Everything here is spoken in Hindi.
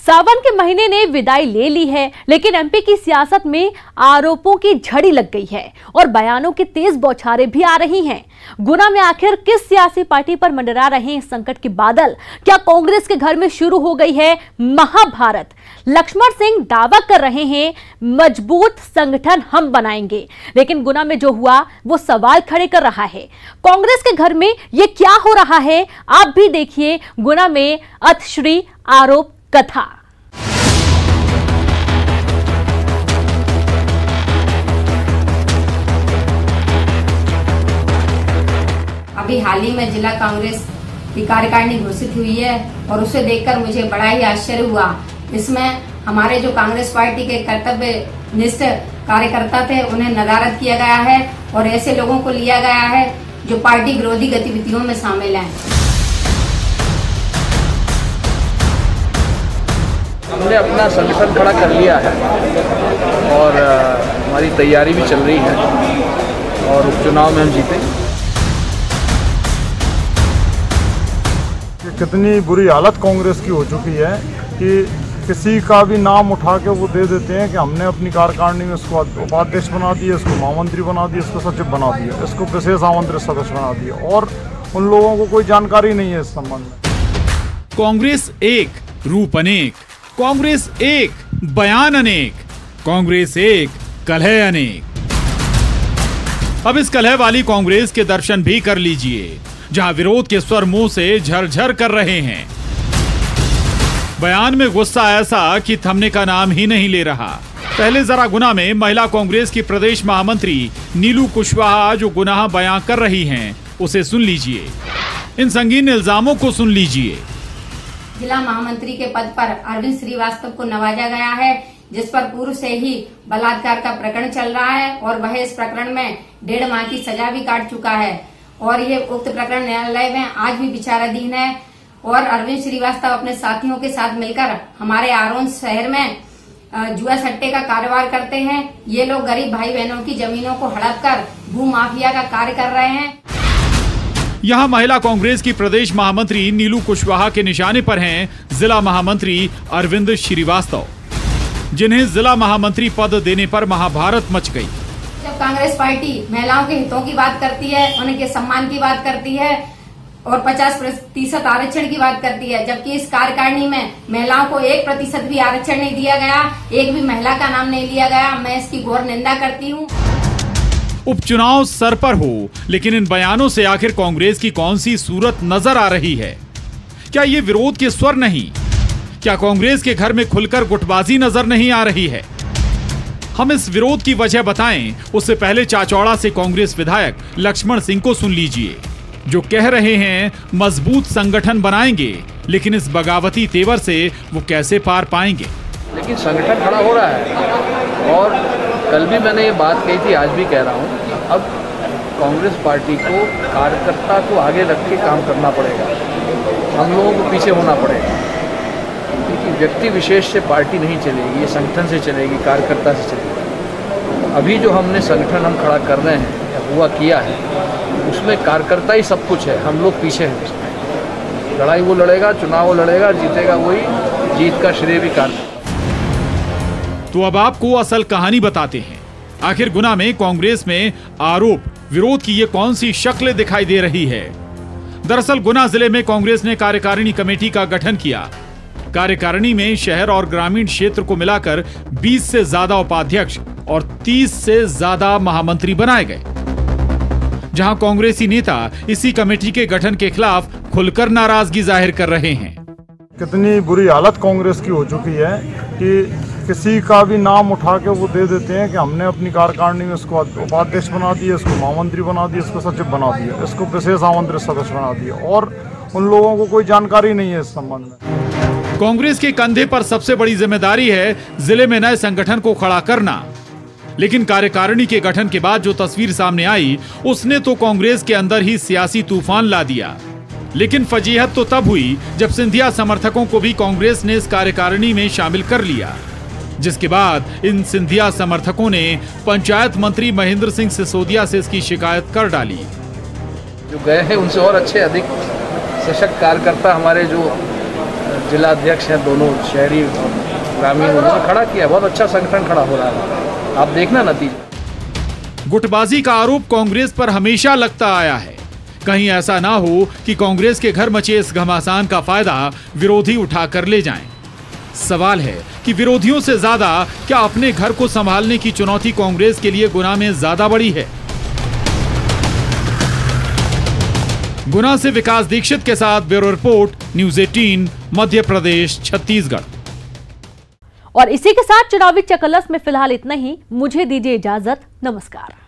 सावन के महीने ने विदाई ले ली है, लेकिन एमपी की सियासत में आरोपों की झड़ी लग गई है और बयानों की तेज बौछारें भी आ रही हैं। गुना में आखिर किस सियासी पार्टी पर मंडरा रहे हैं संकट के बादल? क्या कांग्रेस के घर में शुरू हो गई है महाभारत? लक्ष्मण सिंह दावा कर रहे हैं मजबूत संगठन हम बनाएंगे, लेकिन गुना में जो हुआ वो सवाल खड़े कर रहा है। कांग्रेस के घर में ये क्या हो रहा है, आप भी देखिए गुना में अतश्री आरोप कथा। अभी हाल ही में जिला कांग्रेस की कार्यकारिणी घोषित हुई है और उसे देखकर मुझे बड़ा ही आश्चर्य हुआ। इसमें हमारे जो कांग्रेस पार्टी के कर्तव्यनिष्ठ कार्यकर्ता थे उन्हें नदारद किया गया है और ऐसे लोगों को लिया गया है जो पार्टी विरोधी गतिविधियों में शामिल हैं। हमने अपना संगठन खड़ा कर लिया है और हमारी तैयारी भी चल रही है और उपचुनाव में हम जीतेंगे। कितनी बुरी हालत कांग्रेस की हो चुकी है कि किसी का भी नाम उठा के वो दे देते हैं कि हमने अपनी कार्यकारिणी में इसको उपाध्यक्ष बना दिया, इसको महामंत्री बना दिया, इसको सचिव बना दिया, इसको विशेष आमंत्रित सदस्य बना दिया और उन लोगों को कोई जानकारी नहीं है इस संबंध में। कांग्रेस एक, रूप अनेक, कांग्रेस एक, बयान अनेक, कांग्रेस एक, कलह अनेक। अब इस कलह वाली कांग्रेस के दर्शन भी कर लीजिए, जहां विरोध के स्वर मुंह से झरझर कर रहे हैं। बयान में गुस्सा ऐसा कि थमने का नाम ही नहीं ले रहा। पहले जरा गुना में महिला कांग्रेस की प्रदेश महामंत्री नीलू कुशवाहा जो गुनाह बयां कर रही हैं, उसे सुन लीजिए। इन संगीन इल्जामों को सुन लीजिए। जिला महामंत्री के पद पर अरविंद श्रीवास्तव को नवाजा गया है, जिस पर पूर्व से ही बलात्कार का प्रकरण चल रहा है और वह इस प्रकरण में 1.5 माह की सजा भी काट चुका है और ये उक्त प्रकरण न्यायालय में आज भी विचाराधीन है। और अरविंद श्रीवास्तव अपने साथियों के साथ मिलकर हमारे आरोन शहर में जुआ सट्टे का कारोबार करते हैं। ये लोग गरीब भाई बहनों की जमीनों को हड़प कर भू माफिया का कार्य कर रहे हैं। यहाँ महिला कांग्रेस की प्रदेश महामंत्री नीलू कुशवाहा के निशाने पर हैं जिला महामंत्री अरविंद श्रीवास्तव, जिन्हें जिला महामंत्री पद देने पर महाभारत मच गई। जब कांग्रेस पार्टी महिलाओं के हितों की बात करती है, उनके सम्मान की बात करती है और 50% आरक्षण की बात करती है, जबकि इस कार्यकारिणी में महिलाओं को 1% भी आरक्षण नहीं दिया गया, एक भी महिला का नाम नहीं लिया गया, मैं इसकी घोर निंदा करती हूँ। उपचुनाव सर पर हो, लेकिन इन बयानों से आखिर कांग्रेस की कौन सी सूरत नजर आ रही है? क्या ये विरोध के स्वर नहीं? क्या कांग्रेस के घर में खुलकर गुटबाजी नजर नहीं आ रही है? हम इस विरोध की वजह बताएं, उससे पहले चाचौड़ा से कांग्रेस विधायक लक्ष्मण सिंह को सुन लीजिए, जो कह रहे हैं मजबूत संगठन बनाएंगे, लेकिन इस बगावती तेवर से वो कैसे पार पाएंगे? लेकिन संगठन खड़ा हो रहा है और कल भी मैंने ये बात कही थी, आज भी कह रहा हूँ। अब कांग्रेस पार्टी को कार्यकर्ता को आगे रख के काम करना पड़ेगा, हम लोगों को पीछे होना पड़ेगा, क्योंकि व्यक्ति विशेष से पार्टी नहीं चलेगी, ये संगठन से चलेगी, कार्यकर्ता से चलेगी। अभी जो हमने संगठन हम खड़ा कर रहे हैं या हुआ किया है, उसमें कार्यकर्ता ही सब कुछ है, हम लोग पीछे हैं उसमें। लड़ाई वो लड़ेगा, चुनाव वो लड़ेगा, जीतेगा वही, जीत का श्रेय भी कार्यकर्ता। तो अब आपको असल कहानी बताते हैं। आखिर गुना में कांग्रेस में आरोप विरोध की ये कौन सी शक्ल दिखाई दे रही है? दरअसल गुना जिले में कांग्रेस ने कार्यकारिणी कमेटी का गठन किया। कार्यकारिणी में शहर और ग्रामीण क्षेत्र को मिलाकर 20 से ज्यादा उपाध्यक्ष और 30 से ज्यादा महामंत्री बनाए गए, जहां कांग्रेसी नेता इसी कमेटी के गठन के खिलाफ खुलकर नाराजगी जाहिर कर रहे हैं। कितनी बुरी हालत कांग्रेस की हो चुकी है कि किसी का भी नाम उठा के वो दे देते हैं कि हमने अपनी कार्यकारिणी में इसको उपाध्यक्ष बना दिया, इसको महामंत्री बना दिया, इसको सचिव बना दिया, इसको विशेष आमंत्रित सदस्य बना दिया और उन लोगों को कोई जानकारी नहीं है इस संबंध में। कांग्रेस के कंधे पर सबसे बड़ी जिम्मेदारी है जिले में नए संगठन को खड़ा करना, लेकिन कार्यकारिणी के गठन के बाद जो तस्वीर सामने आई, उसने तो कांग्रेस के अंदर ही सियासी तूफान ला दिया। लेकिन फजीहत तो तब हुई जब सिंधिया समर्थकों को भी कांग्रेस ने इस कार्यकारिणी में शामिल कर लिया, जिसके बाद इन सिंधिया समर्थकों ने पंचायत मंत्री महेंद्र सिंह सिसोदिया से इसकी शिकायत कर डाली। जो गए हैं उनसे और अच्छे, अधिक सशक्त कार्यकर्ता हमारे जो जिला अध्यक्ष हैं, दोनों शहरी और ग्रामीण, उन्होंने खड़ा किया। बहुत अच्छा संगठन खड़ा हो रहा है, आप देखना नतीजा। गुटबाजी का आरोप कांग्रेस पर हमेशा लगता आया है। कहीं ऐसा ना हो कि कांग्रेस के घर मचे इस घमासान का फायदा विरोधी उठाकर ले जाएं। सवाल है कि विरोधियों से ज्यादा क्या अपने घर को संभालने की चुनौती कांग्रेस के लिए गुना में ज्यादा बड़ी है? गुना से विकास दीक्षित के साथ bureau report, news 18, Madhya Pradesh, Chhattisgarh. और इसी के साथ चुनावी चकलस में फिलहाल इतना ही। मुझे दीजिए इजाजत। नमस्कार।